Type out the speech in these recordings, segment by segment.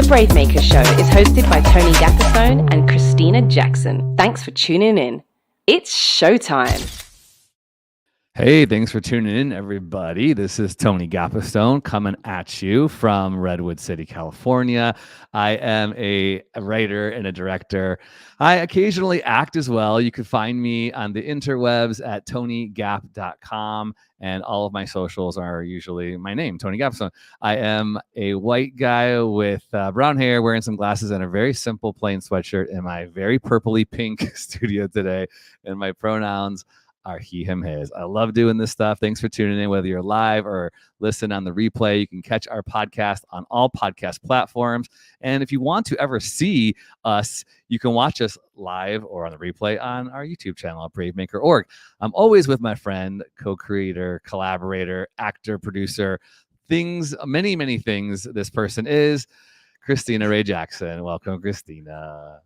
Makers show is hosted by Tony Gapperstone and Christina Jackson. Thanks for tuning in. It's showtime. Hey, thanks for tuning in, everybody. This is Tony Gapperstone coming at you from Redwood City, California. I am a writer and a director. I occasionally act as well. You can find me on the interwebs at tonygap.com, and all of my socials are usually my name, Tony Gapperstone. I am a white guy with brown hair, wearing some glasses, and a very simple plain sweatshirt in my very purpley pink studio today, and my pronouns are he, him, his. I love doing this stuff. Thanks for tuning in, whether you're live or listen on the replay. You can catch our podcast on all podcast platforms. And if you want to ever see us, you can watch us live or on the replay on our YouTube channel at bravemaker.org. I'm always with my friend, co-creator, collaborator, actor, producer, things, many, many things. This person is Christina Ray Jackson. Welcome, Christina.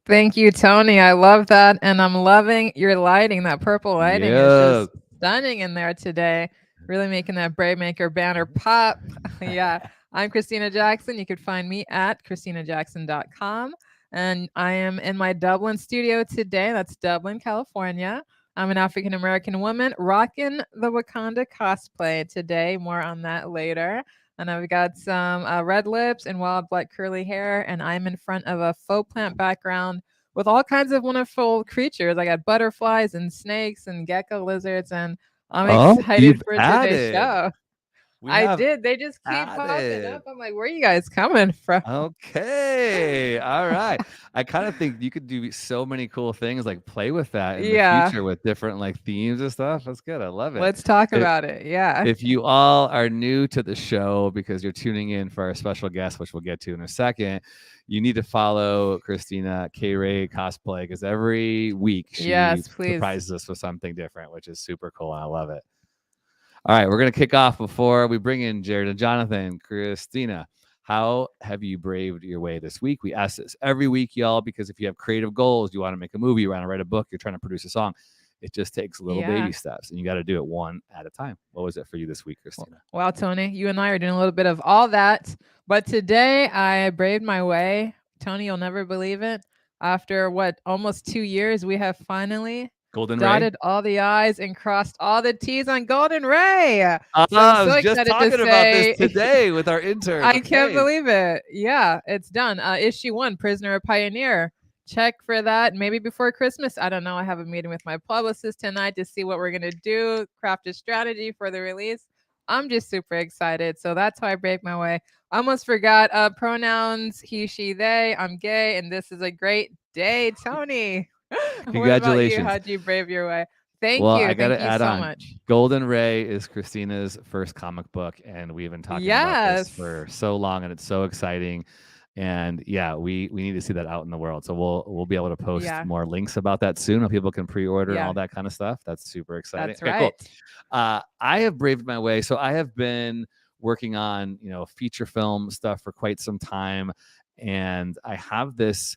Thank you, Tony. I love that. And I'm loving your lighting. That purple lighting is just stunning in there today. Really making that Brave Maker banner pop. Yeah. I'm Christina Jackson. You can find me at ChristinaJackson.com. And I am in my Dublin studio today. That's Dublin, California. I'm an African-American woman rocking the Wakanda cosplay today. More on that later. And I've got some red lips and wild black curly hair. And I'm in front of a faux plant background with all kinds of wonderful creatures. I got butterflies and snakes and gecko lizards. And I'm excited for today's show. I did. They just keep popping up. I'm like, where are you guys coming from? Okay. All right. I kind of think you could do so many cool things, like play with that in the future with different like themes and stuff. That's good. I love it. Let's talk about it. Yeah. If you all are new to the show because you're tuning in for our special guest, which we'll get to in a second, you need to follow Christina K. Ray Cosplay, because every week she surprises us with something different, which is super cool. And I love it. All right, we're going to kick off before we bring in Jared and Jonathan. Christina, how have you braved your way this week? We ask this every week, y'all, because if you have creative goals, you want to make a movie, you want to write a book, you're trying to produce a song, it just takes little baby steps, and you got to do it one at a time. What was it for you this week, Christina? Well, Tony, you and I are doing a little bit of all that, but today I braved my way. Tony, you'll never believe it. After almost 2 years, we have finally dotted all the I's and crossed all the T's on Golden Ray. I was just talking about this today with our intern. I can't believe it. Yeah, it's done. Issue 1, Prisoner of Pioneer. Check for that. Maybe before Christmas. I don't know. I have a meeting with my publicist tonight to see what we're going to do, craft a strategy for the release. I'm just super excited. So that's how I break my way. I almost forgot pronouns, he, she, they. I'm gay, and this is a great day, Tony. Congratulations. How'd you brave your way? Thank you. I got to add so on. Much. Golden Ray is Christina's first comic book, and we've been talking about this for so long, and it's so exciting. And yeah, we need to see that out in the world. So we'll be able to post more links about that soon, and people can pre-order and all that kind of stuff. That's super exciting. That's right. Cool. I have braved my way. So I have been working on feature film stuff for quite some time, and I have this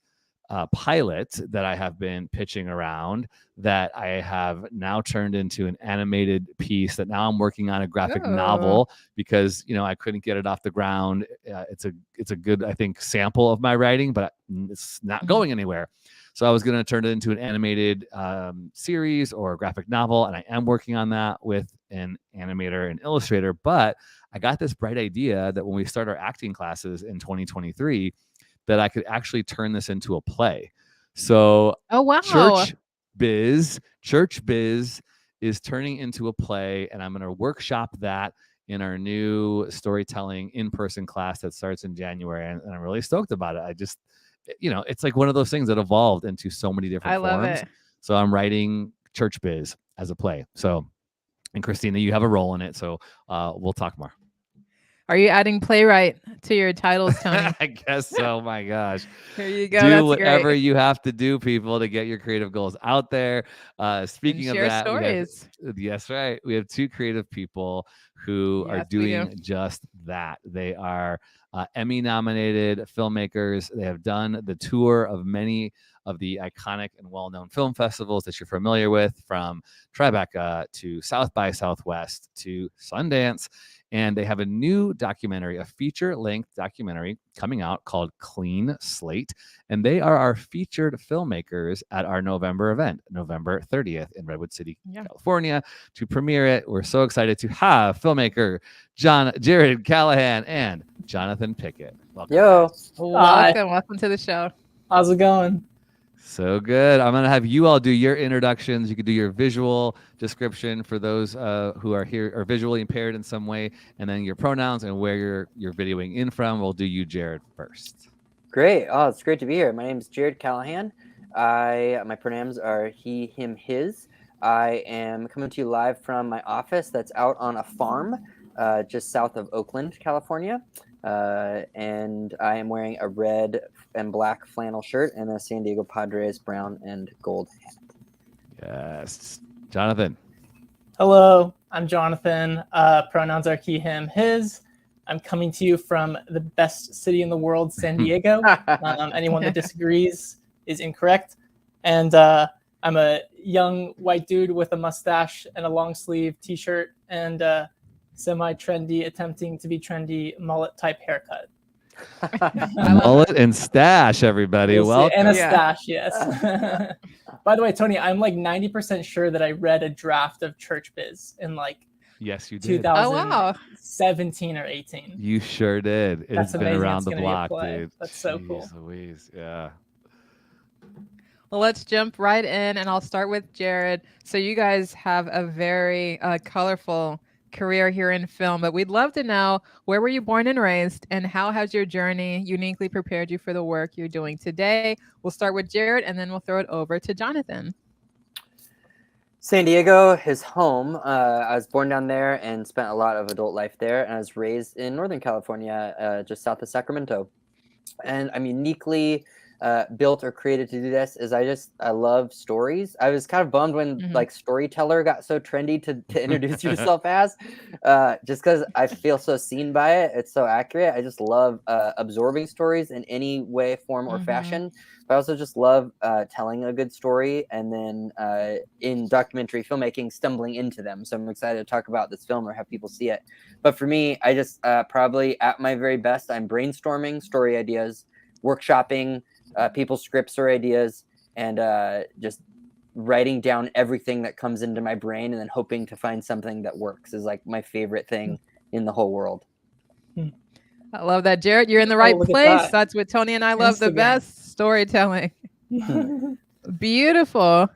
pilot that I have been pitching around that I have now turned into an animated piece that now I'm working on a graphic novel because, I couldn't get it off the ground. It's a good, I think, sample of my writing, but it's not going anywhere. So I was going to turn it into an animated series or a graphic novel. And I am working on that with an animator and illustrator, but I got this bright idea that when we start our acting classes in 2023, that I could actually turn this into a play. So Church Biz is turning into a play, and I'm going to workshop that in our new storytelling in-person class that starts in January, and I'm really stoked about it. I just, it's like one of those things that evolved into so many different forms. Love it. So I'm writing Church Biz as a play. So, and Christina, you have a role in it, so we'll talk more. Are you adding playwright to your titles, Tony? I guess so. My gosh. Here you go. Do whatever you have to do, people, to get your creative goals out there. Speaking of that, stories. Yes, right. We have 2 creative people who are doing just that. They are Emmy-nominated filmmakers. They have done the tour of many of the iconic and well-known film festivals that you're familiar with, from Tribeca to South by Southwest to Sundance. And they have a new documentary, a feature-length documentary coming out called Clean Slate. And they are our featured filmmakers at our November event, November 30th in Redwood City, California. To premiere it, we're so excited to have filmmaker Jared Callahan and Jonathan Pickett. Welcome. Yo. Welcome to the show. How's it going? So good. I'm going to have you all do your introductions. You can do your visual description for those who are here or visually impaired in some way, and then your pronouns and where you're videoing in from. We'll do you, Jared, first. Great. Oh, it's great to be here. My name is Jared Callahan. My pronouns are he, him, his. I am coming to you live from my office that's out on a farm just south of Oakland, California. And I am wearing a red and black flannel shirt and a San Diego Padres brown and gold hat. Yes. Jonathan. Hello, I'm Jonathan. Pronouns are he, him, his. I'm coming to you from the best city in the world, San Diego. Anyone that disagrees is incorrect. And I'm a young white dude with a mustache and a long sleeve t-shirt and semi-trendy, attempting to be trendy mullet type haircut. Mullet and stash, everybody. Well, and a stash, yes. By the way, Tony, I'm like 90% sure that I read a draft of Church Biz in like yes, you did. 2017 or 18. You sure did. It's been around the block, dude. That's so cool. Louise. Yeah. Well, let's jump right in, and I'll start with Jared. So you guys have a very colorful career here in film, but we'd love to know, where were you born and raised, and how has your journey uniquely prepared you for the work you're doing today? We'll start with Jared, and then we'll throw it over to Jonathan. San Diego is home. I was born down there and spent a lot of adult life there, and I was raised in Northern California, just south of Sacramento. And I'm uniquely built or created to do this is I love stories. I was kind of bummed when like storyteller got so trendy to introduce yourself as, just because I feel so seen by it. It's so accurate. I just love absorbing stories in any way, form, or fashion. But I also just love telling a good story, and then in documentary filmmaking, stumbling into them. So I'm excited to talk about this film or have people see it. But for me, I just probably at my very best, I'm brainstorming story ideas, workshopping people's scripts or ideas, and just writing down everything that comes into my brain, and then hoping to find something that works is like my favorite thing in the whole world. I love that, Jared. You're in the right place. That's what Tony and I love the best, storytelling. Beautiful.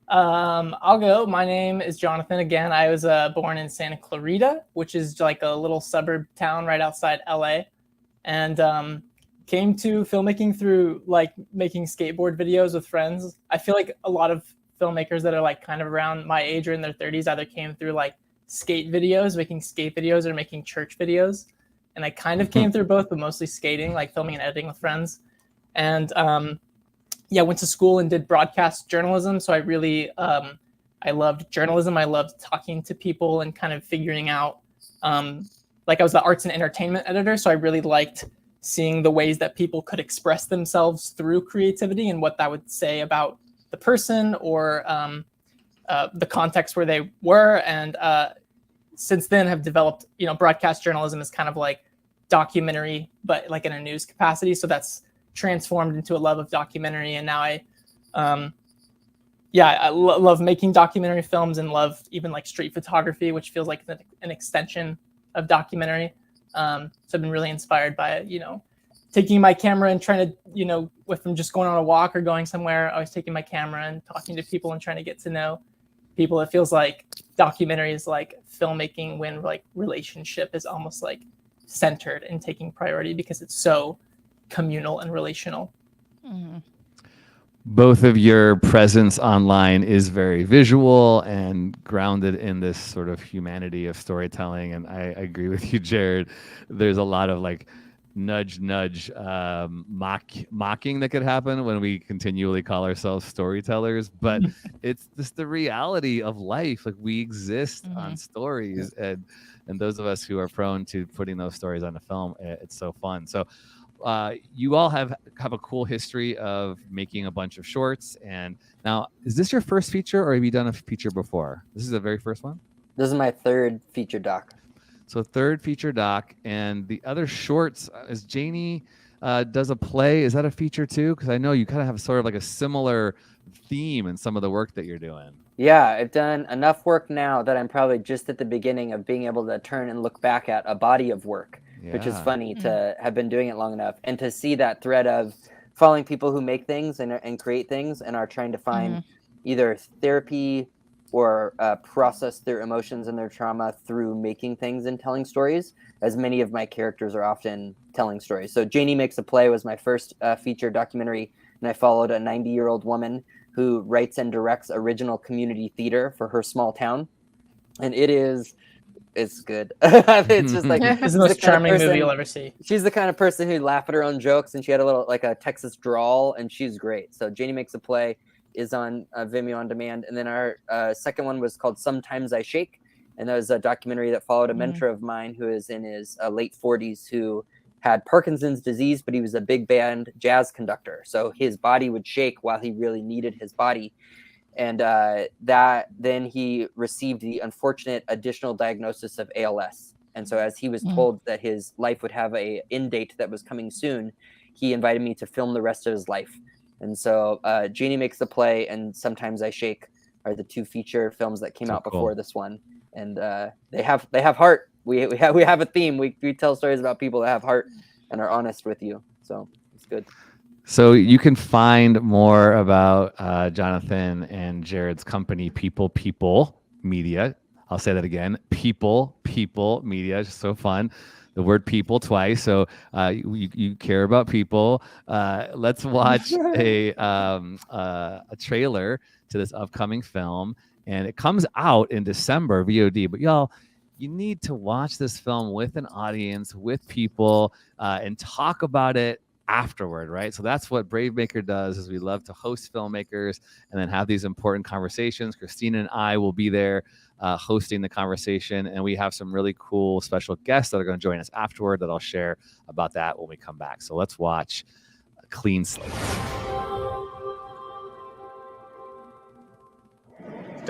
I'll go. My name is Jonathan again. I was born in Santa Clarita, which is like a little suburb town right outside LA, and came to filmmaking through like making skateboard videos with friends. I feel like a lot of filmmakers that are like kind of around my age or in their 30s either came through like skate videos, making skate videos, or making church videos. And I kind of came through both, but mostly skating, like filming and editing with friends. And went to school and did broadcast journalism. So I really, I loved journalism. I loved talking to people and kind of figuring out, like I was the arts and entertainment editor. So I really liked seeing the ways that people could express themselves through creativity and what that would say about the person or the context where they were. And since then have developed, broadcast journalism is kind of like documentary, but like in a news capacity. So that's transformed into a love of documentary. And now I love making documentary films and love even like street photography, which feels like an extension of documentary. So I've been really inspired by it, taking my camera and trying to, if I'm just going on a walk or going somewhere, I was taking my camera and talking to people and trying to get to know people. It feels like documentary is like filmmaking when like relationship is almost like centered and taking priority because it's so communal and relational. Both of your presence online is very visual and grounded in this sort of humanity of storytelling. And I agree with you, Jared. There's a lot of like nudge mocking that could happen when we continually call ourselves storytellers, but it's just the reality of life. Like we exist on stories, and those of us who are prone to putting those stories on a film, it's so fun. So you all have a cool history of making a bunch of shorts. And now, is this your first feature, or have you done a feature before? This is the very first one? This is my third feature doc. So third feature doc, and the other shorts is Janie does a play. Is that a feature too? Because I know you kind of have sort of like a similar theme in some of the work that you're doing. Yeah, I've done enough work now that I'm probably just at the beginning of being able to turn and look back at a body of work, which is funny to have been doing it long enough and to see that thread of following people who make things and create things and are trying to find either therapy or process their emotions and their trauma through making things and telling stories, as many of my characters are often telling stories. So Janie Makes a Play was my first feature documentary, and I followed a 90-year-old woman who writes and directs original community theater for her small town. And it's good. It's just like it's the most charming movie you'll ever see. She's the kind of person who'd laugh at her own jokes, and she had a little like a Texas drawl, and she's great. So Janie Makes a Play is on Vimeo on demand. And then our second one was called Sometimes I Shake. And that was a documentary that followed a mentor of mine who is in his late 40s who had Parkinson's disease, but he was a big band jazz conductor. So his body would shake while he really needed his body. And then he received the unfortunate additional diagnosis of ALS. And so as he was told that his life would have a end date that was coming soon, he invited me to film the rest of his life. And so Janie Makes the Play and Sometimes I Shake are the two feature films that came out before this one. And they have heart. We have a theme. We tell stories about people that have heart and are honest with you. So it's good. So you can find more about Jonathan and Jared's company, People Media. I'll say that again. People Media. It's just so fun. The word people twice. So you care about people. Let's watch a trailer to this upcoming film. And it comes out in December, VOD. But y'all, you need to watch this film with an audience, with people, and talk about it afterward, right? So that's what Bravemaker does, is we love to host filmmakers and then have these important conversations. Christina and I will be there hosting the conversation, and we have some really cool special guests that are going to join us afterward that I'll share about that when we come back. So let's watch Clean Slate.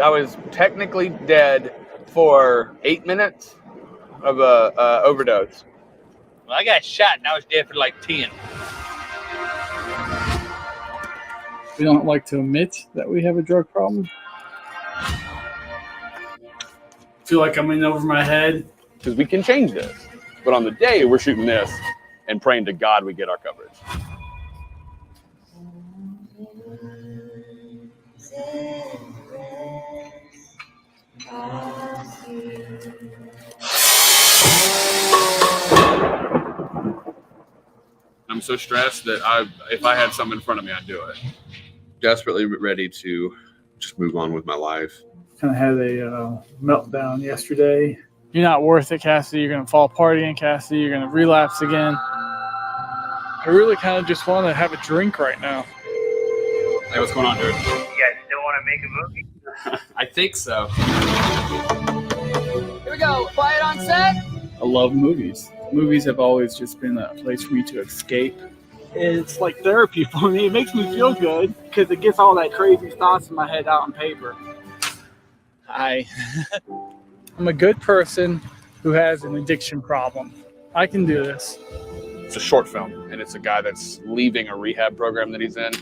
I was technically dead for 8 minutes of a overdose. Well, I got shot and I was dead for like 10. We don't like to admit that we have a drug problem. I feel like I'm in over my head. Because we can change this. But on the day, we're shooting this and praying to God we get our coverage. I'm so stressed that if I had something in front of me, I'd do it. Desperately ready to just move on with my life. Kind of had a meltdown yesterday. You're not worth it, Cassidy. You're going to fall apart again, Cassidy. You're going to relapse again. I really kind of just want to have a drink right now. Hey, what's going on, dude? You guys still want to make a movie? I think so. Here we go. Quiet on set. I love movies. Movies have always just been a place for me to escape. It's like therapy for me. It makes me feel good because it gets all that crazy thoughts in my head out on paper. I'm a good person who has an addiction problem. I can do this. It's a short film, and it's a guy that's leaving a rehab program that he's in.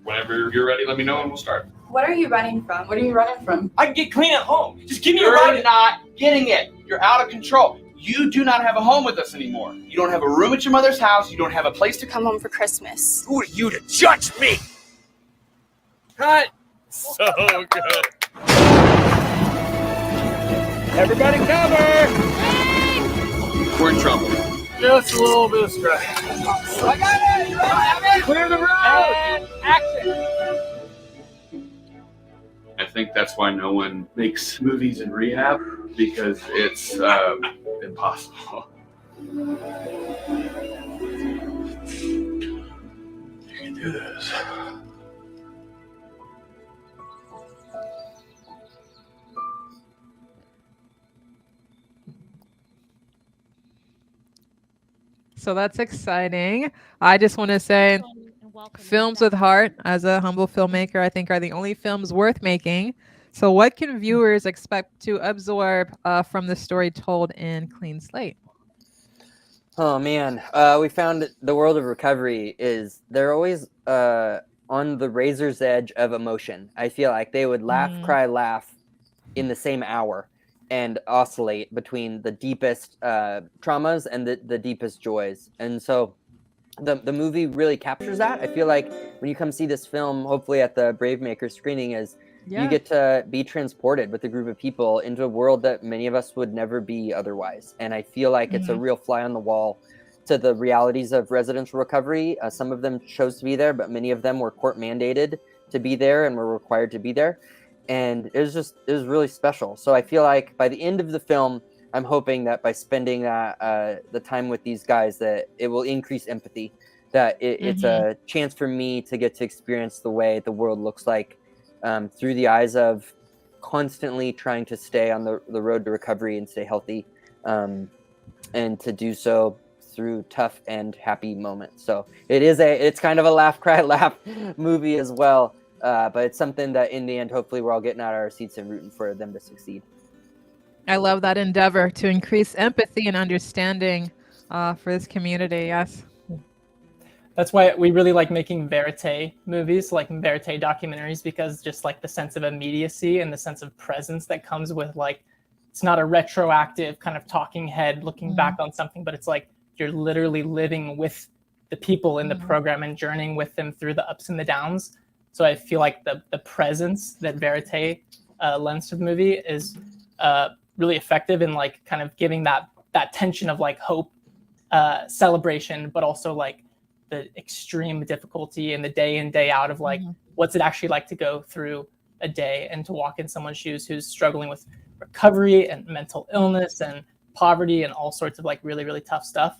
Whenever you're ready, let me know and we'll start. What are you running from? What are you running from? I can get clean at home. Just give me a ride. You're not getting it. You're out of control. You do not have a home with us anymore. You don't have a room at your mother's house. You don't have a place to Come home for Christmas. Who are you to judge me? Cut. So good. Everybody cover! We're in trouble. Just a little bit of stress. I got it. You ready? Clear the road. And action. I think that's why no one makes movies in rehab, because it's impossible. You can do this. So that's exciting. I just want to say films with heart, as a humble filmmaker, I think are the only films worth making. So what can viewers expect to absorb from the story told in Clean Slate? Oh man, we found the world of recovery is they're always on the razor's edge of emotion. I feel like they would laugh, cry, laugh in the same hour and oscillate between the deepest traumas and the deepest joys. And so the movie really captures that. I feel like when you come see this film, hopefully at the Brave Maker screening, is you get to be transported with a group of people into a world that many of us would never be otherwise. And I feel like it's a real fly on the wall to the realities of residential recovery. Some of them chose to be there, but many of them were court mandated to be there and were required to be there. And it was really special. So I feel like by the end of the film, I'm hoping that by spending the time with these guys, that it will increase empathy, that it's a chance for me to get to experience the way the world looks like through the eyes of constantly trying to stay on the road to recovery and stay healthy, and to do so through tough and happy moments. So it's kind of a laugh, cry, laugh movie as well. But it's something that in the end, hopefully we're all getting out of our seats and rooting for them to succeed. I love that endeavor to increase empathy and understanding for this community. Yes. That's why we really like making verite movies, like verite documentaries, because just like the sense of immediacy and the sense of presence that comes with, like, it's not a retroactive kind of talking head looking back on something, but it's like you're literally living with the people in the program and journeying with them through the ups and the downs. So I feel like the presence that verite lends to the movie is really effective in like kind of giving that tension of like hope, celebration, but also like the extreme difficulty and the day in, day out of like, what's it actually like to go through a day and to walk in someone's shoes who's struggling with recovery and mental illness and poverty and all sorts of like really, really tough stuff.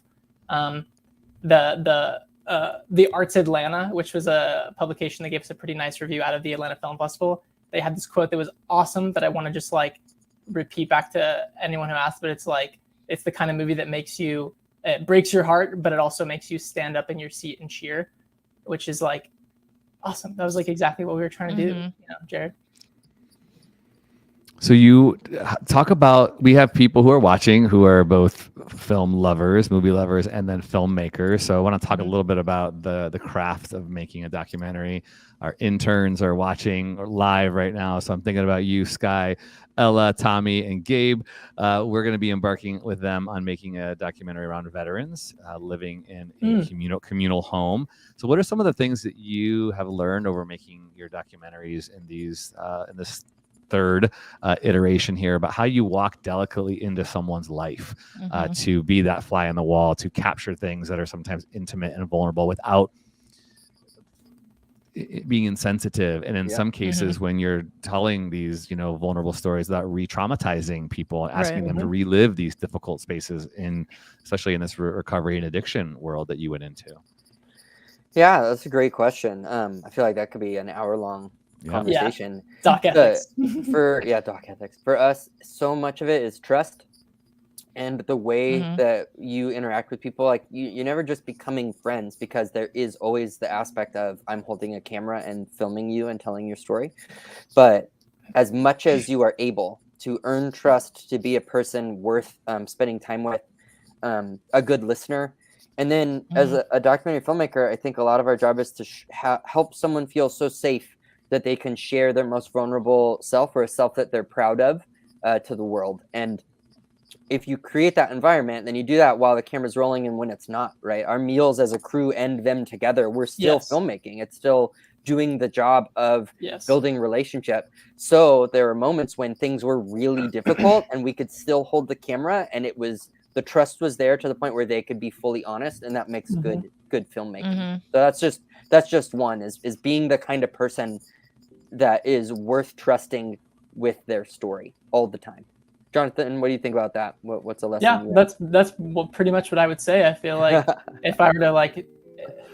The Arts Atlanta, which was a publication that gave us a pretty nice review out of the Atlanta Film Festival, they had this quote that was awesome that I want to just like repeat back to anyone who asked, but it's like, it's the kind of movie that makes you, it breaks your heart, but it also makes you stand up in your seat and cheer, which is like awesome. That was like exactly what we were trying to do, Jared. So you talk about, we have people who are watching who are both film lovers, movie lovers, and then filmmakers. So I want to talk a little bit about the craft of making a documentary. Our interns are watching live right now. So I'm thinking about you, Sky, Ella, Tommy, and Gabe. We're going to be embarking with them on making a documentary around veterans living in a communal home. So what are some of the things that you have learned over making your documentaries in this third iteration here about how you walk delicately into someone's life to be that fly on the wall, to capture things that are sometimes intimate and vulnerable without being insensitive, and in some cases when you're telling these vulnerable stories without re-traumatizing people and asking them to relive these difficult spaces, especially in this recovery and addiction world that you went into. Yeah, that's a great question. I feel like that could be an hour-long conversation. Doc ethics. Doc ethics. For us, so much of it is trust, and the way that you interact with people. Like you're never just becoming friends, because there is always the aspect of I'm holding a camera and filming you and telling your story. But as much as you are able to earn trust, to be a person worth spending time with, a good listener. And then as a documentary filmmaker, I think a lot of our job is to help someone feel so safe that they can share their most vulnerable self, or a self that they're proud of, to the world. And if you create that environment, then you do that while the camera's rolling and when it's not, right? Our meals as a crew end them together. We're still filmmaking. It's still doing the job of building relationship. So there are moments when things were really difficult and we could still hold the camera, and the trust was there to the point where they could be fully honest, and that makes good filmmaking. So that's just one, is being the kind of person that is worth trusting with their story all the time. Jonathan, what do you think about that? What's a lesson? Yeah, that's pretty much what I would say. I feel like if I were to like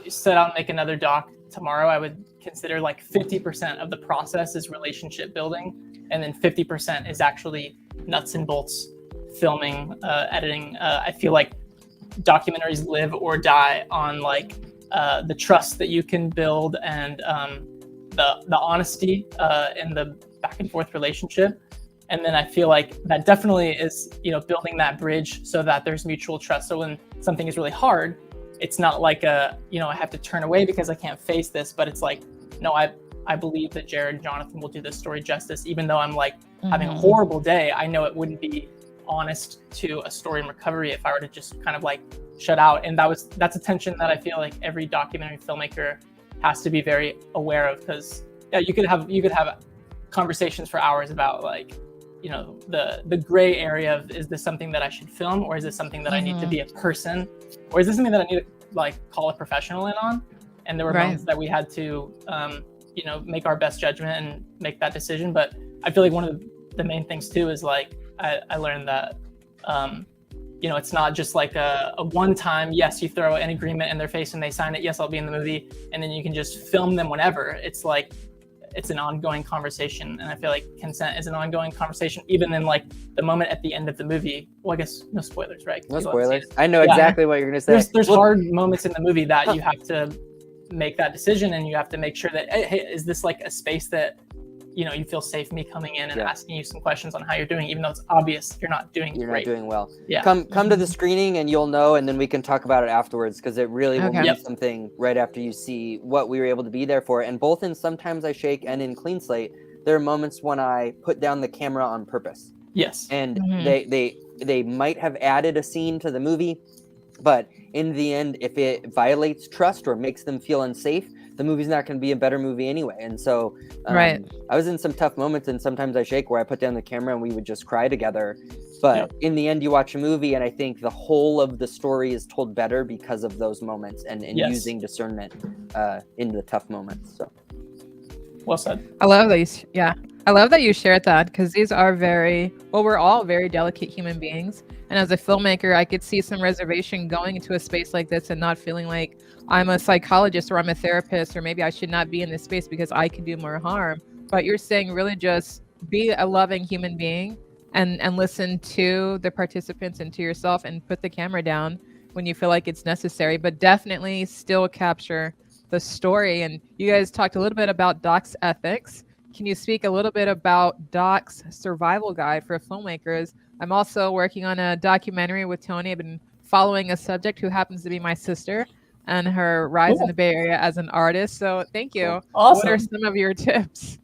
set out and make another doc tomorrow, I would consider like 50% of the process is relationship building, and then 50% is actually nuts and bolts filming, editing. I feel like documentaries live or die on like the trust that you can build and the honesty and the back and forth relationship. And then I feel like that definitely is, building that bridge so that there's mutual trust. So when something is really hard, it's not like I have to turn away because I can't face this, but it's like, no, I believe that Jared and Jonathan will do this story justice, even though I'm like having a horrible day. I know it wouldn't be honest to a story in recovery if I were to just kind of like shut out. And that's a tension that I feel like every documentary filmmaker has to be very aware of, because you could have conversations for hours about like, the gray area of, is this something that I should film, or is this something that I need to be a person, or is this something that I need to like call a professional in on? And there were moments that we had to make our best judgment and make that decision. But I feel like one of the main things too is like I learned that it's not just like a one-time, yes, you throw an agreement in their face and they sign it, yes, I'll be in the movie, and then you can just film them whenever. It's like it's an ongoing conversation, and I feel like consent is an ongoing conversation, even in like the moment at the end of the movie. Well, I guess no spoilers, right? No spoilers. I know exactly what you're gonna say. There's hard moments in the movie that you have to make that decision, and you have to make sure that, hey, is this like a space that you feel safe me coming in and asking you some questions on how you're doing, even though it's obvious you're not doing great. Not doing well. Yeah. Come to the screening and you'll know, and then we can talk about it afterwards, because it really will mean something right after you see what we were able to be there for. And both in Sometimes I Shake and in Clean Slate, there are moments when I put down the camera on purpose. Yes. And they might have added a scene to the movie, but in the end, if it violates trust or makes them feel unsafe, the movie's not going to be a better movie anyway. And so I was in some tough moments, and Sometimes I Shake, where I put down the camera and we would just cry together. But in the end, you watch a movie, and I think the whole of the story is told better because of those moments and using discernment in the tough moments. So well said. I love these. Yeah. I love that you shared that, because these are we're all very delicate human beings. And as a filmmaker, I could see some reservation going into a space like this and not feeling like I'm a psychologist or I'm a therapist, or maybe I should not be in this space because I can do more harm. But you're saying really just be a loving human being and listen to the participants and to yourself, and put the camera down when you feel like it's necessary, but definitely still capture the story. And you guys talked a little bit about Doc's ethics. Can you speak a little bit about Doc's survival guide for filmmakers? I'm also working on a documentary with Tony. I've been following a subject who happens to be my sister and her rise in the Bay Area as an artist. So thank you. Awesome. What are some of your tips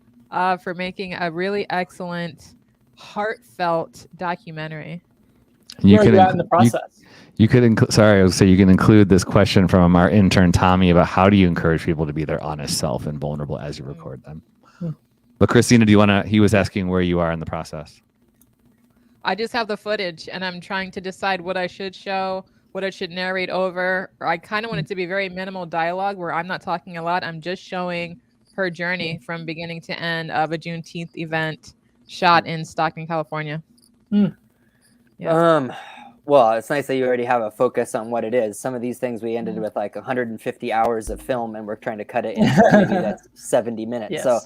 for making a really excellent, heartfelt documentary? You could in the process. You could you can include this question from our intern Tommy about how do you encourage people to be their honest self and vulnerable as you record them. But Christina, he was asking where you are in the process. I just have the footage, and I'm trying to decide what I should show, what I should narrate over. Or I kind of want it to be very minimal dialogue where I'm not talking a lot. I'm just showing her journey from beginning to end of a Juneteenth event shot in Stockton, California. Well, it's nice that you already have a focus on what it is. Some of these things we ended with like 150 hours of film, and we're trying to cut it into maybe that's 70 minutes. Yes. So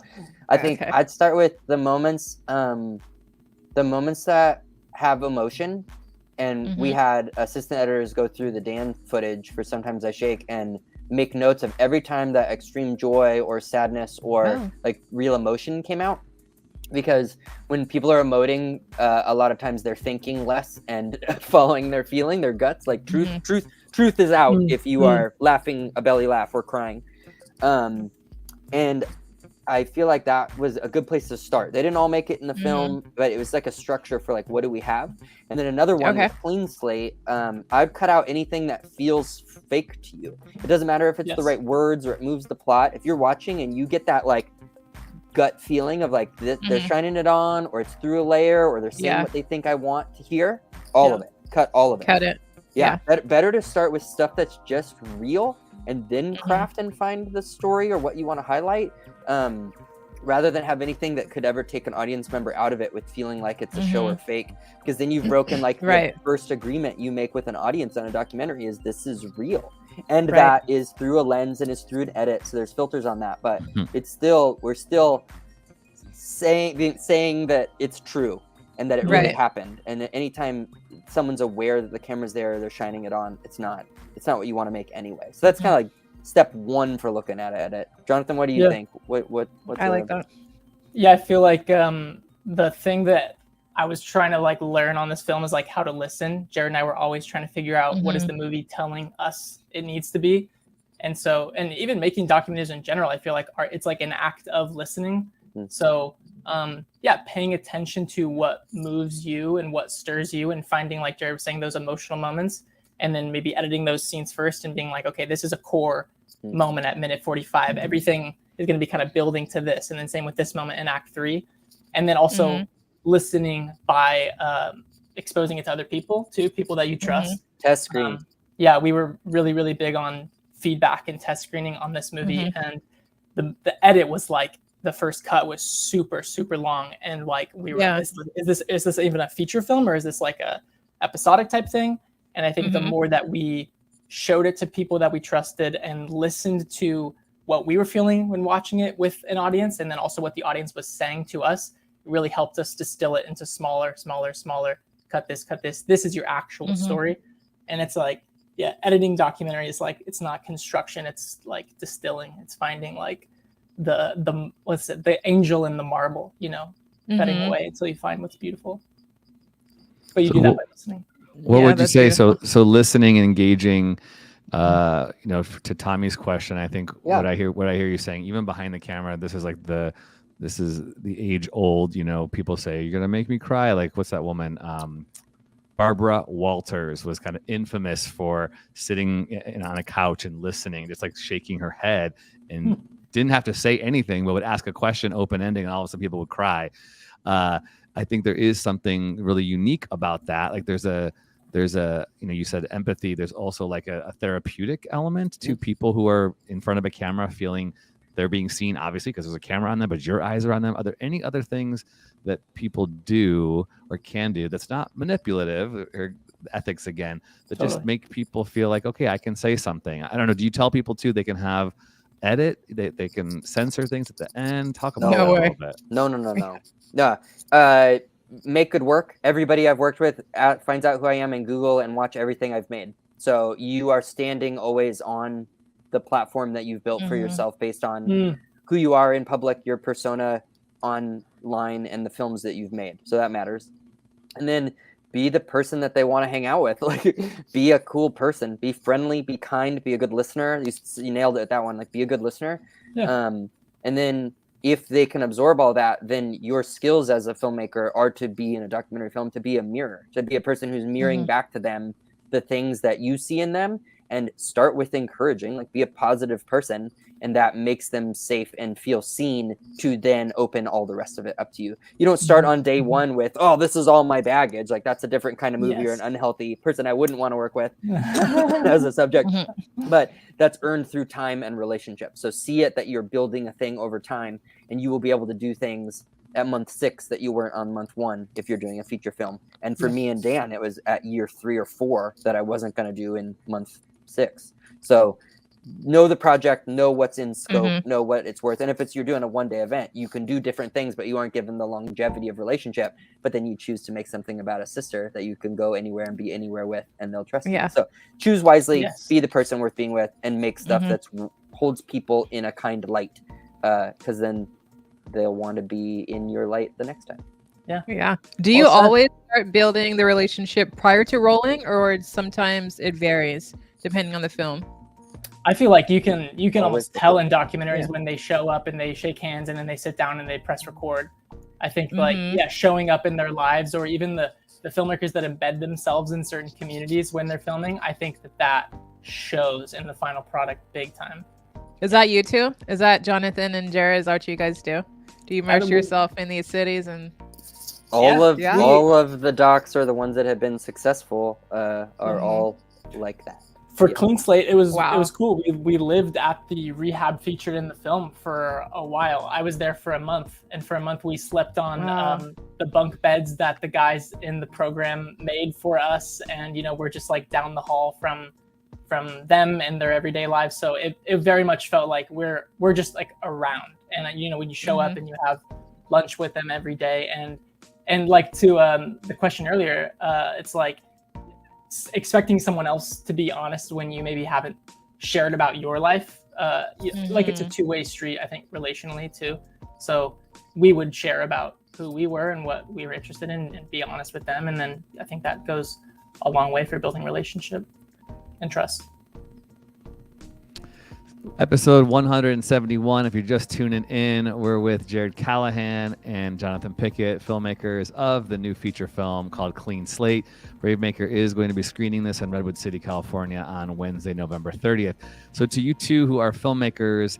I think I'd start with the moments that have emotion. And we had assistant editors go through the Dan footage for Sometimes I Shake and make notes of every time that extreme joy or sadness or like real emotion came out. Because when people are emoting, a lot of times they're thinking less and following their feeling, their guts. Like truth is out if you are laughing a belly laugh or crying. And I feel like that was a good place to start. They didn't all make it in the film, but it was like a structure for like, what do we have? And then another one, with Clean Slate, I've cut out anything that feels fake to you. It doesn't matter if it's the right words or it moves the plot. If you're watching and you get that like gut feeling of like they're shining it on, or it's through a layer, or they're saying what they think I want to hear, all of it. Cut all of it. Cut it. Yeah. Better to start with stuff that's just real and then craft and find the story or what you want to highlight, rather than have anything that could ever take an audience member out of it with feeling like it's a show or fake, because then you've broken like the first agreement you make with an audience on a documentary is this is real. And that is through a lens and is through an edit, so there's filters on that, but it's still, we're still saying that it's true. and that it really Right. happened. And anytime someone's aware that the camera's there, they're shining it on, it's not what you want to make anyway. So that's kind of like step one for looking at it. Jonathan, what do you think? What's I like that. Yeah, I feel like the thing that I was trying to like learn on this film is like how to listen. Jared and I were always trying to figure out what is the movie telling us it needs to be. And so, and even making documentaries in general, I feel like it's like an act of listening. So paying attention to what moves you and what stirs you, and finding, like Jared was saying, those emotional moments, and then maybe editing those scenes first and being like, okay, this is a core moment at minute 45. Everything is going to be kind of building to this. And then same with this moment in Act 3. And then also listening by exposing it to other people too, people that you trust. Test screen. We were really, really big on feedback and test screening on this movie. And the edit was like, the first cut was super, super long. And like, we were, is this even a feature film, or is this like a episodic type thing? And I think the more that we showed it to people that we trusted and listened to what we were feeling when watching it with an audience, and then also what the audience was saying to us, it really helped us distill it into smaller, cut this. This is your actual story. And it's like, editing documentary is like, it's not construction. It's like distilling. It's finding like the angel in the marble, cutting away until you find what's beautiful. But you do that by listening. What would you say? So listening and engaging, to Tommy's question, I think what I hear you saying, even behind the camera, this is the age old, people say, you're going to make me cry. Like, what's that woman? Barbara Walters was kind of infamous for sitting on a couch and listening, just like shaking her head, and didn't have to say anything, but would ask a question, open ending, and all of a sudden people would cry. I think there is something really unique about that. Like there's a, you said empathy. There's also like a therapeutic element to people who are in front of a camera, feeling they're being seen, obviously, because there's a camera on them, but your eyes are on them. Are there any other things that people do or can do that's not manipulative, or ethics again, that just make people feel like, okay, I can say something? I don't know. Do you tell people too, they can have edit, they can censor things at the end? Talk about that a little bit. No. Make good work. Everybody I've worked with finds out who I am in Google and watch everything I've made. So you are standing always on the platform that you've built for yourself based on who you are in public, your persona online, and the films that you've made. So that matters. And then be the person that they want to hang out with. Like, be a cool person, be friendly, be kind, be a good listener. You nailed it at that one. Like, be a good listener. And then if they can absorb all that, then your skills as a filmmaker are to be in a documentary film, to be a mirror, to be a person who's mirroring back to them the things that you see in them, and start with encouraging, like be a positive person, and that makes them safe and feel seen, to then open all the rest of it up to you. You don't start on day one with, oh, this is all my baggage. Like, that's a different kind of movie, or an unhealthy person I wouldn't want to work with as a subject. But that's earned through time and relationship. So see it that you're building a thing over time, and you will be able to do things at month 6 that you weren't on month 1 if you're doing a feature film. And for me and Dan, it was at year 3 or 4 that I wasn't going to do in month 6. So know the project, know what's in scope, know what it's worth. And if you're doing a one-day event, you can do different things, but you aren't given the longevity of relationship. But then you choose to make something about a sister that you can go anywhere and be anywhere with, and they'll trust you. So choose wisely, be the person worth being with, and make stuff that holds people in a kind light, because then they'll want to be in your light the next time. Do you always start building the relationship prior to rolling, or sometimes it varies depending on the film? I feel like you can almost tell in documentaries when they show up and they shake hands and then they sit down and they press record. I think showing up in their lives, or even the filmmakers that embed themselves in certain communities when they're filming, I think that shows in the final product big time. Is that you two? Is that Jonathan and Jared? Is that what you guys do? Do you immerse yourself in these cities? And all of the docs, or the ones that have been successful, are all like that. For Clean Slate, it was cool. We lived at the rehab featured in the film for a while. I was there for a month, and for a month we slept on the bunk beds that the guys in the program made for us, and we're just like down the hall from them and their everyday lives. So it very much felt like we're just like around. And when you show up and you have lunch with them every day, and And like to the question earlier, it's like expecting someone else to be honest when you maybe haven't shared about your life. Like it's a two-way street, I think, relationally too. So we would share about who we were and what we were interested in and be honest with them. And then I think that goes a long way for building relationship and trust. Episode 171. If you're just tuning in, we're with Jared Callahan and Jonathan Pickett, filmmakers of the new feature film called Clean Slate. Bravemaker is going to be screening this in Redwood City, California on Wednesday, November 30th. So to you two who are filmmakers,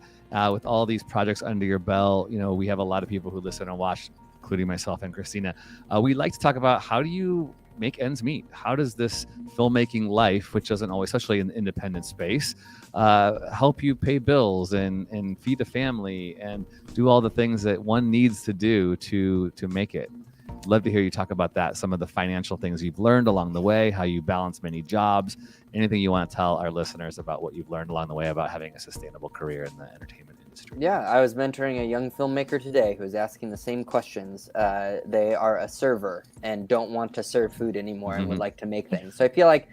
with all these projects under your belt, you know, we have a lot of people who listen and watch, including myself and Christina. We like to talk about, how do you make ends meet? How does this filmmaking life, which doesn't always, especially in the independent space, help you pay bills and feed a family and do all the things that one needs to do to make it? Love to hear you talk about that, some of the financial things you've learned along the way, how you balance many jobs, anything you want to tell our listeners about what you've learned along the way about having a sustainable career in the entertainment industry. Yeah, I was mentoring a young filmmaker today who was asking the same questions. They are a server and don't want to serve food anymore and would like to make things. So I feel like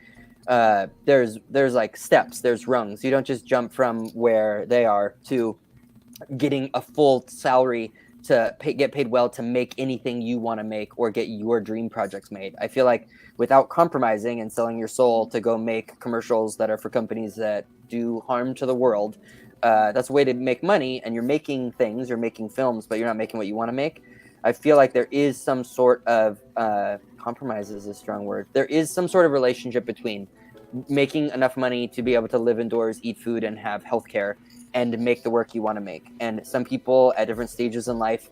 there's like steps, there's rungs. You don't just jump from where they are to getting a full salary to get paid well to make anything you want to make or get your dream projects made. I feel like without compromising and selling your soul to go make commercials that are for companies that do harm to the world, that's a way to make money. And you're making things, you're making films, but you're not making what you want to make. I feel like there is some sort of compromise is a strong word. There is some sort of relationship between making enough money to be able to live indoors, eat food, and have healthcare, and make the work you want to make. And some people at different stages in life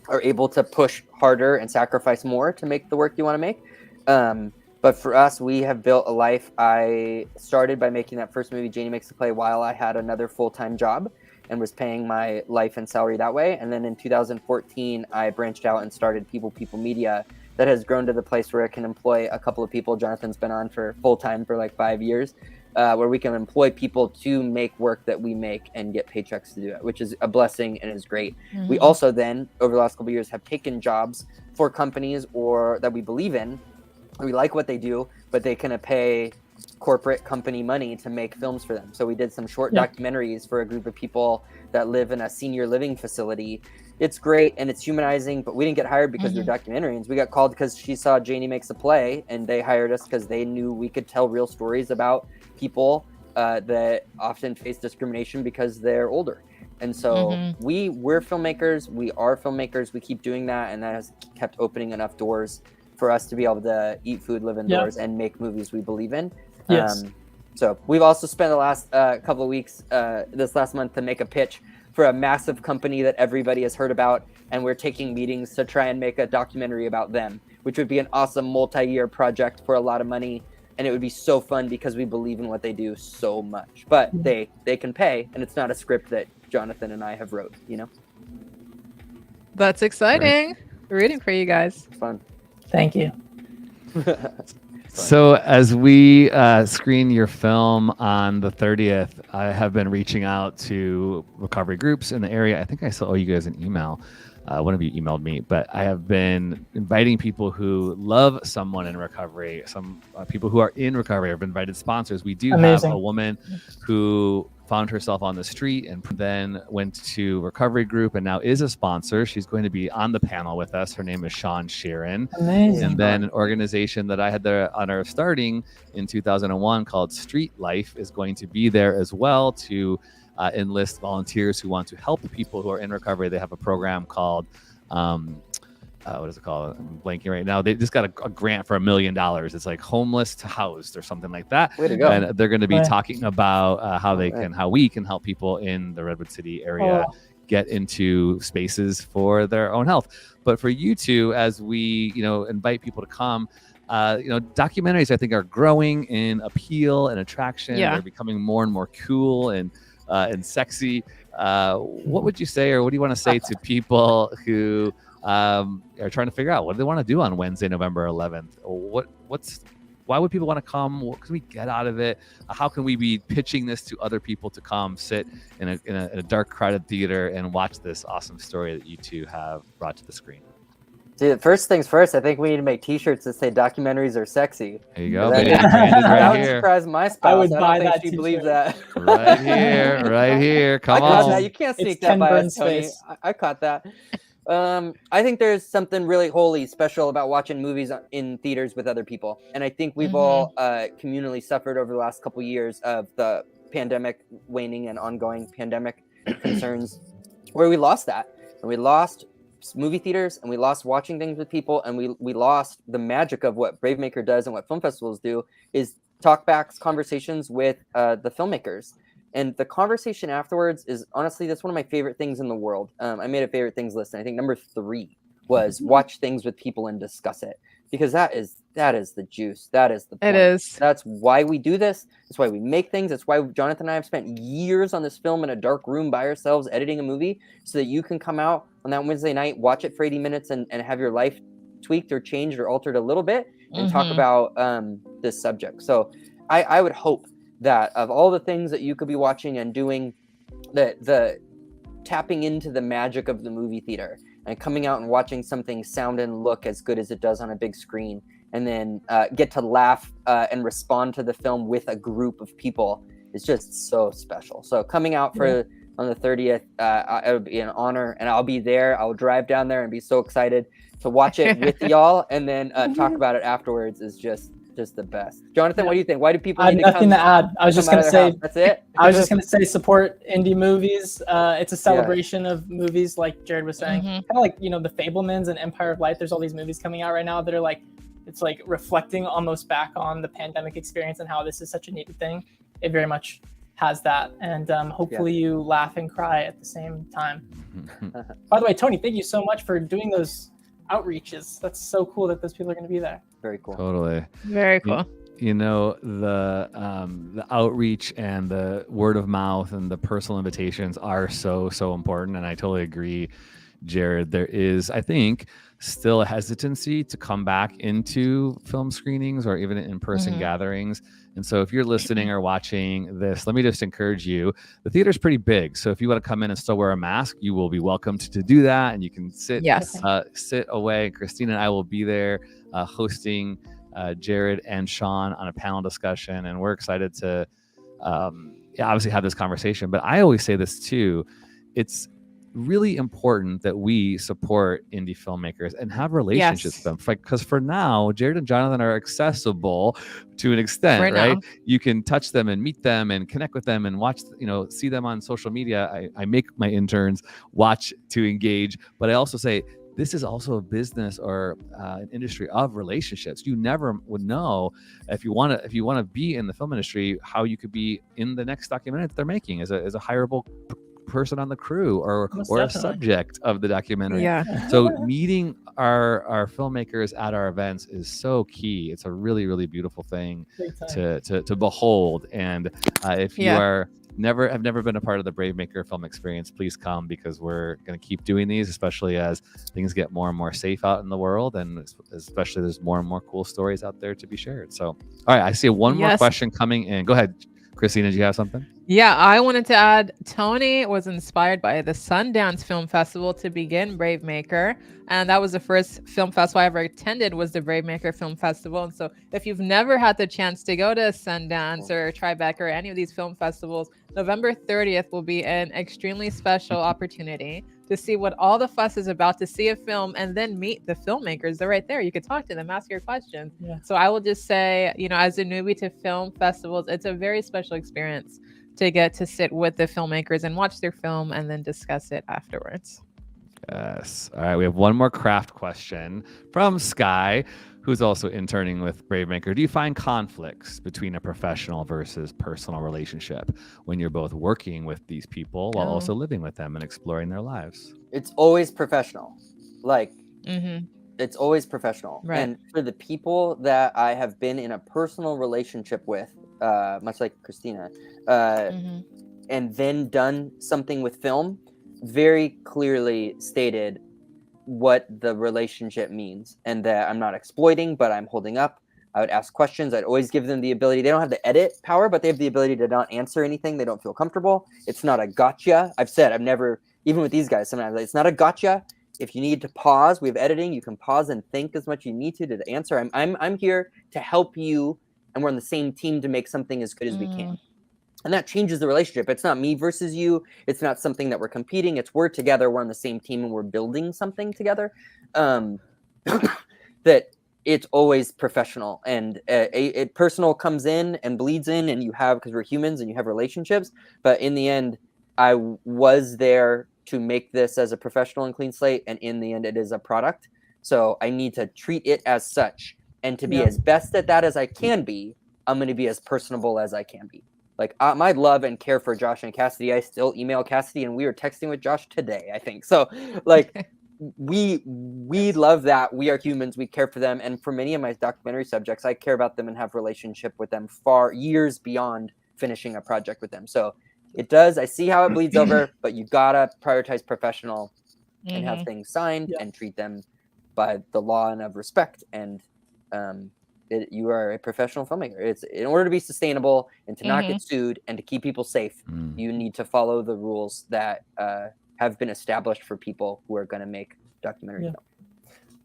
are able to push harder and sacrifice more to make the work you want to make. But for us, we have built a life. I started by making that first movie, Janie Makes a Play, while I had another full-time job and was paying my life and salary that way. And then in 2014, I branched out and started People Media, that has grown to the place where it can employ a couple of people. Jonathan's been on for full-time for like 5 years. Where we can employ people to make work that we make and get paychecks to do it, which is a blessing and is great. We also then, over the last couple of years, have taken jobs for companies or that we believe in. We like what they do, but they can pay corporate company money to make films for them. So we did some short documentaries for a group of people that live in a senior living facility. It's great and it's humanizing, but we didn't get hired because they're documentarians. We got called because she saw Janie Makes a Play, and they hired us because they knew we could tell real stories about people that often face discrimination because they're older. And so we're filmmakers. We are filmmakers. We keep doing that, and that has kept opening enough doors for us to be able to eat food, live indoors, and make movies we believe in. So we've also spent the last couple of weeks, this last month, to make a pitch for a massive company that everybody has heard about, and we're taking meetings to try and make a documentary about them, which would be an awesome multi-year project for a lot of money, and it would be so fun because we believe in what they do so much. But they can pay, and it's not a script that Jonathan and I have wrote, you know? That's exciting. We're rooting for you guys. It's fun. Thank you. So as we screen your film on the 30th, I have been reaching out to recovery groups in the area. I think I saw you guys an email. One of you emailed me, but I have been inviting people who love someone in recovery, some people who are in recovery. I've invited sponsors. We do have a woman who found herself on the street and then went to recovery group and now is a sponsor. She's going to be on the panel with us. Her name is Sean Sheeran. Amazing. And then an organization that I had the honor of starting in 2001 called Street Life is going to be there as well to enlist volunteers who want to help people who are in recovery. They have a program called what is it called? I'm blanking right now. They just got a grant for $1 million. It's like homeless to housed or something like that. Way to go. And they're going to be talking about how we can help people in the Redwood City area get into spaces for their own health. But for you two, as we, invite people to come, documentaries I think are growing in appeal and attraction. They're becoming more and more cool and sexy. What would you say, or what do you want to say to people who are trying to figure out what do they want to do on Wednesday, November 11th? Why would people want to come? What can we get out of it? How can we be pitching this to other people to come sit in a dark, crowded theater and watch this awesome story that you two have brought to the screen? Dude, first things first, I think we need to make T-shirts that say "documentaries are sexy." There you go, That, baby. that Branded right would here. surprise my I spouse. would I buy don't think that she t-shirt. believes that. Right here, right here. I Come caught that. on. You can't It's sneak that Ken by us, Burns' Tony. face. I caught that. I think there's something really holy special about watching movies in theaters with other people, and I think we've all communally suffered over the last couple years of the pandemic waning and ongoing pandemic concerns, where we lost that, and we lost movie theaters, and we lost watching things with people, and we lost the magic of what Bravemaker does and what film festivals do, is talkbacks, conversations with the filmmakers. And the conversation afterwards is honestly, that's one of my favorite things in the world. I made a favorite things list, and I think number 3 was watch things with people and discuss it, because that is the juice. That is the point. It is. That's why we do this. That's why we make things. That's why Jonathan and I have spent years on this film in a dark room by ourselves editing a movie, so that you can come out on that Wednesday night, watch it for 80 minutes, and have your life tweaked or changed or altered a little bit, and talk about this subject. So I would hope that of all the things that you could be watching and doing, the tapping into the magic of the movie theater and coming out and watching something sound and look as good as it does on a big screen, and then get to laugh and respond to the film with a group of people is just so special. So coming out for on the 30th, it would be an honor, and I'll be there. I'll drive down there and be so excited to watch it with y'all, and then talk about it afterwards is just the best. Jonathan, what do you think? Why do people I have need to nothing to add. I was just going to say, that's it. I was just going to say, support indie movies. It's a celebration of movies, like Jared was saying, kind of like, the Fablemans and Empire of Light. There's all these movies coming out right now that are like, it's like reflecting almost back on the pandemic experience and how this is such a needed thing. It very much has that, and hopefully you laugh and cry at the same time. By the way, Tony, thank you so much for doing those outreaches. That's so cool that those people are going to be there. Very cool. Totally. Very cool. The outreach and the word of mouth and the personal invitations are so important, and I totally agree, Jared. There is, I think, still a hesitancy to come back into film screenings or even in-person gatherings. And so if you're listening or watching this, let me just encourage you. The theater's pretty big, so if you want to come in and still wear a mask, you will be welcomed to do that, and you can sit away. Christina and I will be there hosting Jared and Sean on a panel discussion, and we're excited to obviously have this conversation. But I always say this too, it's really important that we support indie filmmakers and have relationships with them, because for now, Jared and Jonathan are accessible to an extent, right? You can touch them and meet them and connect with them and watch, see them on social media. I make my interns watch to engage, but I also say, this is also a business or an industry of relationships. You never would know if you want to be in the film industry, how you could be in the next documentary that they're making as a hireable person on the crew or a subject of the documentary. So meeting our filmmakers at our events is so key. It's a really, really beautiful thing to behold. And if you have never been a part of the Bravemaker film experience, please come, because we're going to keep doing these, especially as things get more and more safe out in the world, and especially there's more and more cool stories out there to be shared. So, all right, I see one more question coming in. Go ahead, Christina, did you have something? Yeah, I wanted to add, Tony was inspired by the Sundance Film Festival to begin Bravemaker, and that was the first film festival I ever attended, was the Bravemaker Film Festival. And so if you've never had the chance to go to Sundance or Tribeca or any of these film festivals, November 30th will be an extremely special opportunity to see what all the fuss is about, to see a film and then meet the filmmakers. They're right there. You can talk to them, ask your questions. So I will just say, as a newbie to film festivals, it's a very special experience to get to sit with the filmmakers and watch their film and then discuss it afterwards. Yes. All right. We have one more craft question from Sky, who's also interning with Bravemaker. Do you find conflicts between a professional versus personal relationship when you're both working with these people while also living with them and exploring their lives? It's always professional. It's always professional. Right. And for the people that I have been in a personal relationship with, much like Christina, and then done something with film, very clearly stated what the relationship means, and that I'm not exploiting, but I'm holding up. I would ask questions. I'd always give them the ability. They don't have the edit power, but they have the ability to not answer anything they don't feel comfortable. It's not a gotcha. I've never, even with these guys, sometimes it's not a gotcha. If you need to pause, we have editing. You can pause and think as much as you need to answer. I'm here to help you, and we're on the same team to make something as good as we can. And that changes the relationship. It's not me versus you. It's not something that we're competing. It's we're together. We're on the same team and we're building something together. That it's always professional, and it personal comes in and bleeds in, and you have, because we're humans and you have relationships. But in the end, I was there to make this as a professional and clean slate, and in the end, it is a product. So I need to treat it as such, and to be as best at that as I can be. I'm going to be as personable as I can be. Like my love and care for Josh and Cassidy, I still email Cassidy, and we were texting with Josh today, I think. So like we love that. We are humans. We care for them. And for many of my documentary subjects, I care about them and have relationship with them far years beyond finishing a project with them. So it does. I see how it bleeds over, but you gotta prioritize professional and have things signed and treat them by the law and of respect. And you are a professional filmmaker. It's in order to be sustainable and to not get sued and to keep people safe, you need to follow the rules that have been established for people who are going to make documentary film.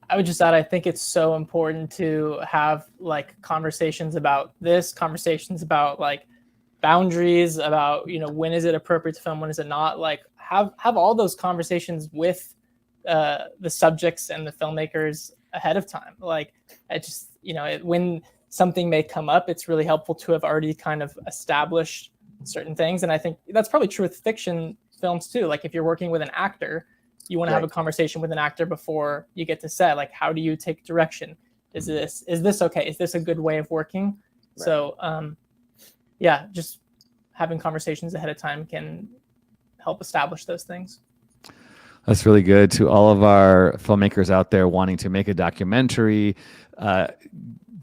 I would just add, I think it's so important to have like conversations about this, conversations about like boundaries, about, you know, when is it appropriate to film, when is it not, like have all those conversations with the subjects and the filmmakers ahead of time. Like I just, you know, when something may come up, it's really helpful to have already kind of established certain things. And I think that's probably true with fiction films too. Like if you're working with an actor, you want to have a conversation with an actor before you get to set. Like, how do you take direction? Is this okay? Is this a good way of working? Right. So yeah, just having conversations ahead of time can help establish those things. That's really good. To all of our filmmakers out there wanting to make a documentary,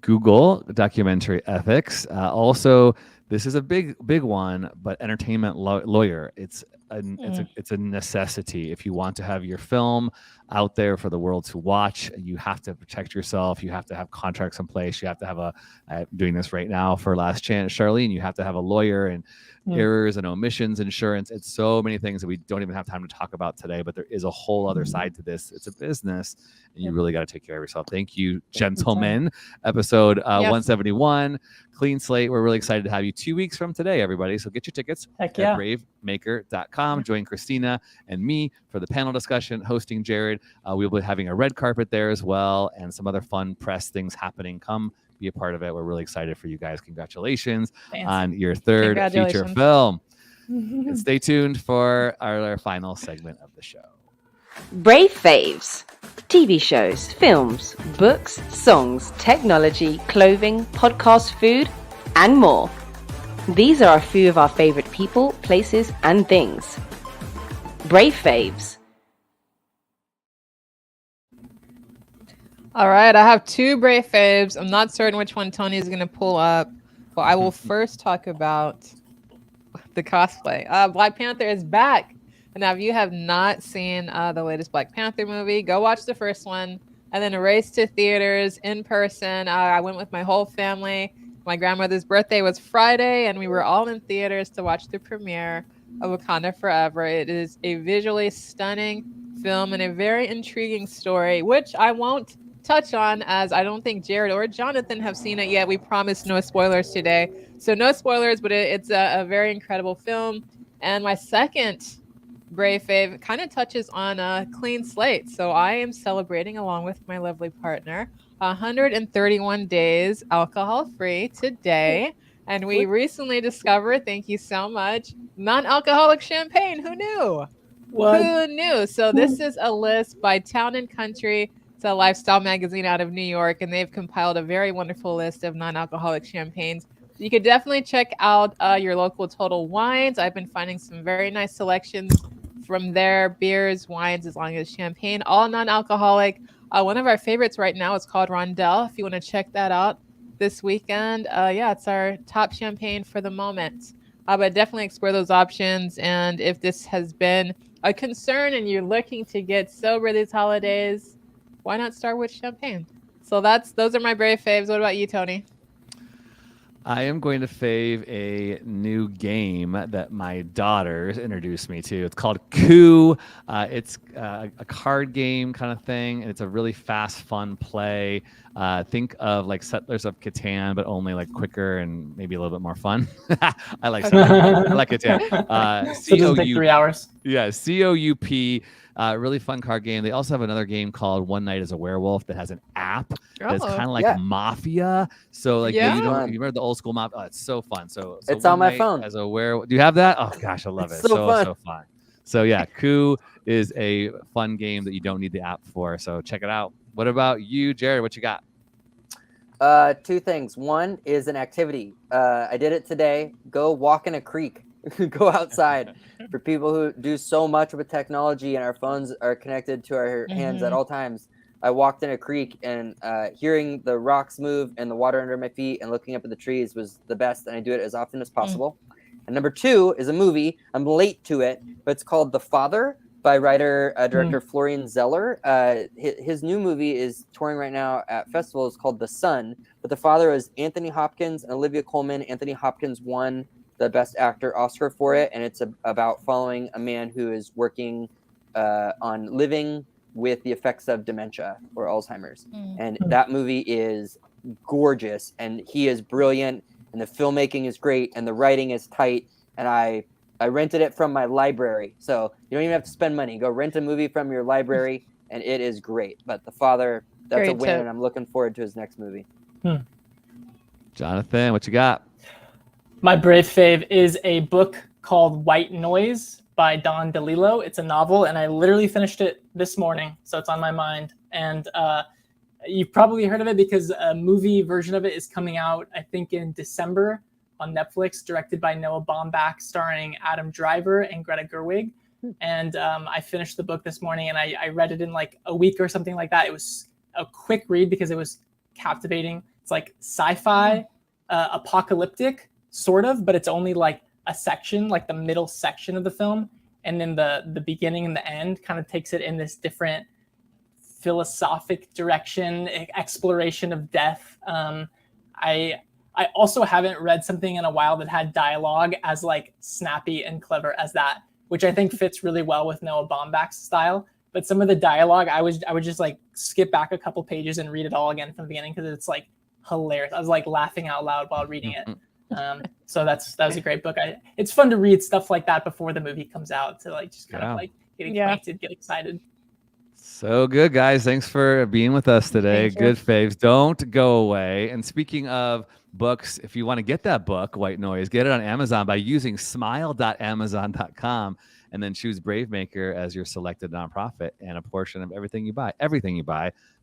Google documentary ethics. Also, this is a big one, but entertainment lawyer. It's a necessity. If you want to have your film out there for the world to watch, you have to protect yourself. You have to have contracts in place. You have to have I'm doing this right now for Last Chance, Charlene. You have to have a lawyer and errors and omissions insurance. It's so many things that we don't even have time to talk about today, but there is a whole other side to this. It's a business, and you really got to take care of yourself. Thank you, gentlemen. Episode 171, Clean Slate. We're really excited to have you 2 weeks from today, everybody. So get your tickets at bravemaker.com. Join Christina and me for the panel discussion, hosting Jared. We'll be having a red carpet there as well, and some other fun press things happening. Come be a part of it. We're really excited for you guys. Congratulations on your third feature film. And stay tuned for our final segment of the show. Brave Faves. TV shows, films, books, songs, technology, clothing, podcast, food, and more. These are a few of our favorite people, places, and things. Brave Faves. All right, I have two Brave Faves. I'm not certain which one Tony is going to pull up, but I will first talk about the cosplay. Black Panther is back. Now, if you have not seen the latest Black Panther movie, go watch the first one and then race to theaters in person. I went with my whole family. My grandmother's birthday was Friday, and we were all in theaters to watch the premiere of Wakanda Forever. It is a visually stunning film and a very intriguing story, which I won't touch on, as I don't think Jared or Jonathan have seen it yet. We promised no spoilers today, so no spoilers, but it's a very incredible film. And my second Brave Fave kind of touches on a clean slate. So I am celebrating, along with my lovely partner, 131 days alcohol free today. And we recently discovered, thank you so much, non-alcoholic champagne. Who knew? What? Who knew? So this is a list by Town and Country. It's a lifestyle magazine out of New York, and they've compiled a very wonderful list of non-alcoholic champagnes. You could definitely check out your local Total Wines. I've been finding some very nice selections from their beers, wines, as long as champagne, all non-alcoholic. One of our favorites right now is called Rondell. If you want to check that out this weekend, it's our top champagne for the moment. But definitely explore those options. And if this has been a concern and you're looking to get sober these holidays, why not start with champagne? So those are my Brave Faves. What about you, Tony? I am going to fave a new game that my daughters introduced me to. It's called Coup. It's a card game kind of thing, and it's a really fast, fun play. Think of like Settlers of Catan, but only like quicker and maybe a little bit more fun. I like Catan. I like Catan. So it doesn't take 3 hours. Yeah, COUP. Really fun card game. They also have another game called One Night as a Werewolf that has an app that's kind of like Mafia. So like you remember the old school Mafia? Oh, it's so fun. So it's One on my Night phone. As a werewolf. Do you have that? Oh gosh, I love it. So fun. So yeah, Coup is a fun game that you don't need the app for. So check it out. What about you, Jared? What you got? Two things. One is an activity. I did it today. Go walk in a creek. Go outside. For people who do so much with technology and our phones are connected to our hands at all times, I walked in a creek and hearing the rocks move and the water under my feet and looking up at the trees was the best. And I do it as often as possible. And number two is a movie. I'm late to it, but it's called The Father by director Florian Zeller. His new movie is touring right now at festivals called The Sun. But The Father is Anthony Hopkins and Olivia Colman. Anthony Hopkins won the Best Actor Oscar for it, and it's about following a man who is working on living with the effects of dementia or Alzheimer's. And that movie is gorgeous, and he is brilliant, and the filmmaking is great, and the writing is tight, and I rented it from my library. So you don't even have to spend money. Go rent a movie from your library, and it is great. But The Father, that's great a win, and I'm looking forward to his next movie. Jonathan, what you got? My brave fave is a book called White Noise by Don DeLillo. It's a novel, and I literally finished it this morning, so it's on my mind. And you've probably heard of it because a movie version of it is coming out, I think, in December on Netflix, directed by Noah Baumbach, starring Adam Driver and Greta Gerwig. And I finished the book this morning, and I read it in like a week or something like that. It was a quick read because it was captivating. It's like sci-fi, apocalyptic, sort of, but it's only like a section, like the middle section of the film, and then the beginning and the end kind of takes it in this different philosophic direction, exploration of death. I also haven't read something in a while that had dialogue as like snappy and clever as that, which I think fits really well with Noah Baumbach's style. But some of the dialogue, I would just like skip back a couple pages and read it all again from the beginning because it's like hilarious. I was like laughing out loud while reading it. So that was a great book. It's fun to read stuff like that before the movie comes out to like just kind of like get acquainted, get excited. So good, guys. Thanks for being with us today. Good faves. Don't go away. And speaking of books, if you want to get that book, White Noise, get it on Amazon by using smile.amazon.com and then choose Bravemaker as your selected nonprofit, and a portion of everything you buy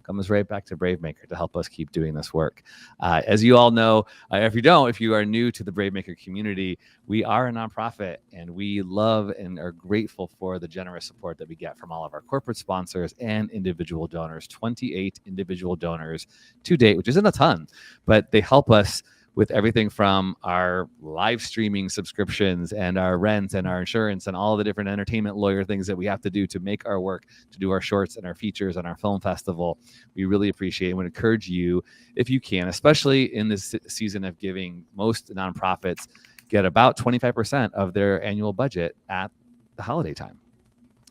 comes right back to Bravemaker to help us keep doing this work. As you all know, if you are new to the Bravemaker community, we are a nonprofit, and we love and are grateful for the generous support that we get from all of our corporate sponsors and individual donors. 28 individual donors to date, which isn't a ton, but they help us with everything from our live streaming subscriptions and our rent and our insurance and all the different entertainment lawyer things that we have to do to make our work, to do our shorts and our features and our film festival. We really appreciate it and would encourage you, if you can, especially in this season of giving. Most nonprofits get about 25% of their annual budget at the holiday time,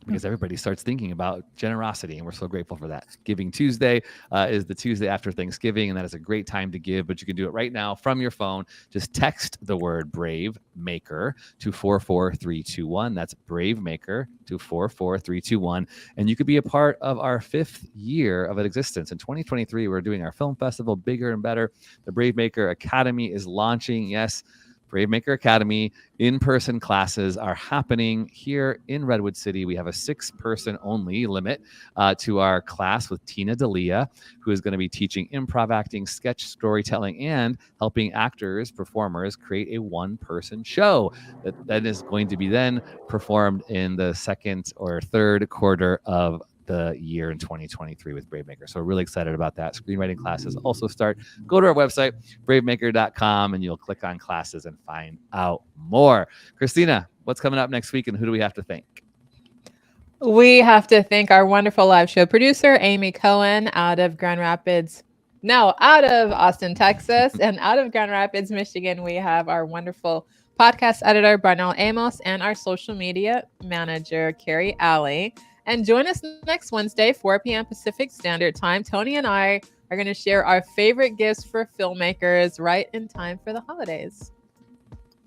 because everybody starts thinking about generosity, and we're so grateful for that. Giving Tuesday is the Tuesday after Thanksgiving, and that is a great time to give, but you can do it right now from your phone. Just text the word Brave Maker to 44321. That's Brave Maker to 44321, and you could be a part of our 5th year of existence. In 2023, we're doing our film festival bigger and better. The Brave Maker Academy is launching. Yes, Brave Maker Academy in-person classes are happening here in Redwood City. We have a 6-person only limit to our class with Tina D'Elia, who is going to be teaching improv acting, sketch storytelling, and helping actors, performers create a 1-person show that is going to be then performed in the 2nd or 3rd quarter of the year in 2023 with Bravemaker. So we're really excited about that. Screenwriting classes also start. Go to our website, bravemaker.com, and you'll click on classes and find out more. Christina, what's coming up next week, and who do we have to thank? We have to thank our wonderful live show producer, Amy Cohen, out of Grand Rapids, Now, out of Austin, Texas, and out of Grand Rapids, Michigan, we have our wonderful podcast editor, Barnell Amos, and our social media manager, Carrie Alley. And join us next Wednesday, 4 p.m. Pacific Standard Time. Tony and I are going to share our favorite gifts for filmmakers right in time for the holidays.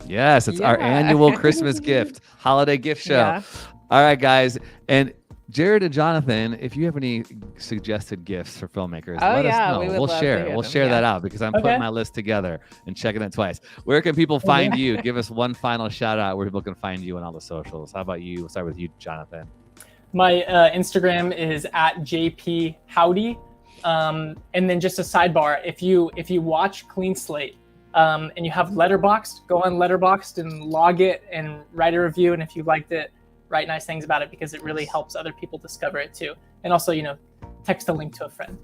Yes, it's our annual Christmas gift, holiday gift show. Yeah. All right, guys. And Jared and Jonathan, if you have any suggested gifts for filmmakers, let us know. we would We'll love share to it. hear We'll them. share Yeah. that out because I'm putting my list together and checking it twice. Where can people find you? Give us one final shout out where people can find you on all the socials. How about you? We'll start with you, Jonathan. My Instagram is at jphowdy. And then just a sidebar, if you watch Clean Slate and you have Letterboxd, go on Letterboxd and log it and write a review. And if you liked it, write nice things about it because it really helps other people discover it too. And also, text a link to a friend.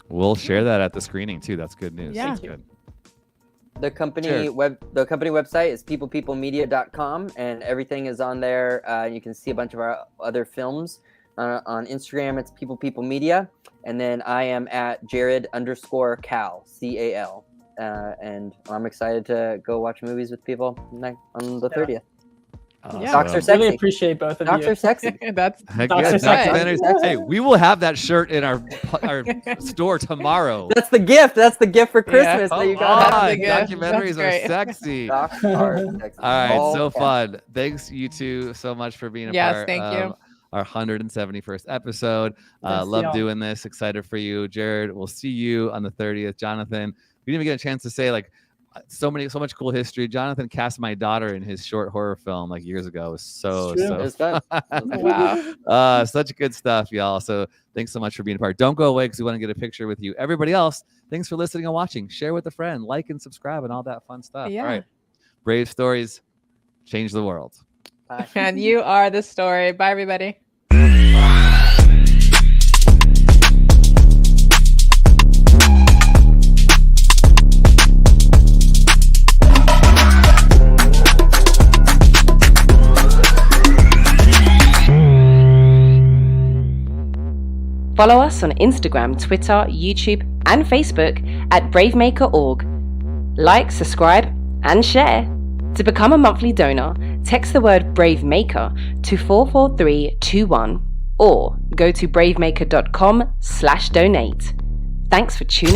We'll share that at the screening too. That's good news. Yeah. That's good. The company website is peoplepeoplemedia.com, and everything is on there. You can see a bunch of our other films. On Instagram, it's peoplepeoplemedia, and then I am at Jared_Cal, CAL. And I'm excited to go watch movies with people on the 30th. Yeah. Docs are sexy. Really appreciate both of Docs you. are sexy. That's Heck Docs yeah, are sexy. documentaries. Hey, we will have that shirt in our store tomorrow. That's the gift. That's the gift for Christmas. Come that you on, got. That's the gift. documentaries That's are great. sexy. Docs are sexy. All right, so Okay. fun. Thanks you two so much for being a Yes, part thank of you. our 171st episode. Yes, Love y'all. doing this. Excited for you, Jared. We'll see you on the 30th. Jonathan, we didn't even get a chance to say so much cool history. Jonathan cast my daughter in his short horror film years ago. It was so It's true. It was fun. Wow. such good stuff, y'all. So thanks so much for being a part. Don't go away because we want to get a picture with you. Everybody else, thanks for listening and watching. Share with a friend, like and subscribe, and all that fun stuff. Yeah. All right, brave stories change the world. Bye. And you are the story. Bye, everybody. Follow us on Instagram, Twitter, YouTube, and Facebook at bravemaker.org. Like, subscribe, and share. To become a monthly donor, text the word BRAVEMAKER to 44321 or go to bravemaker.com/donate. Thanks for tuning in.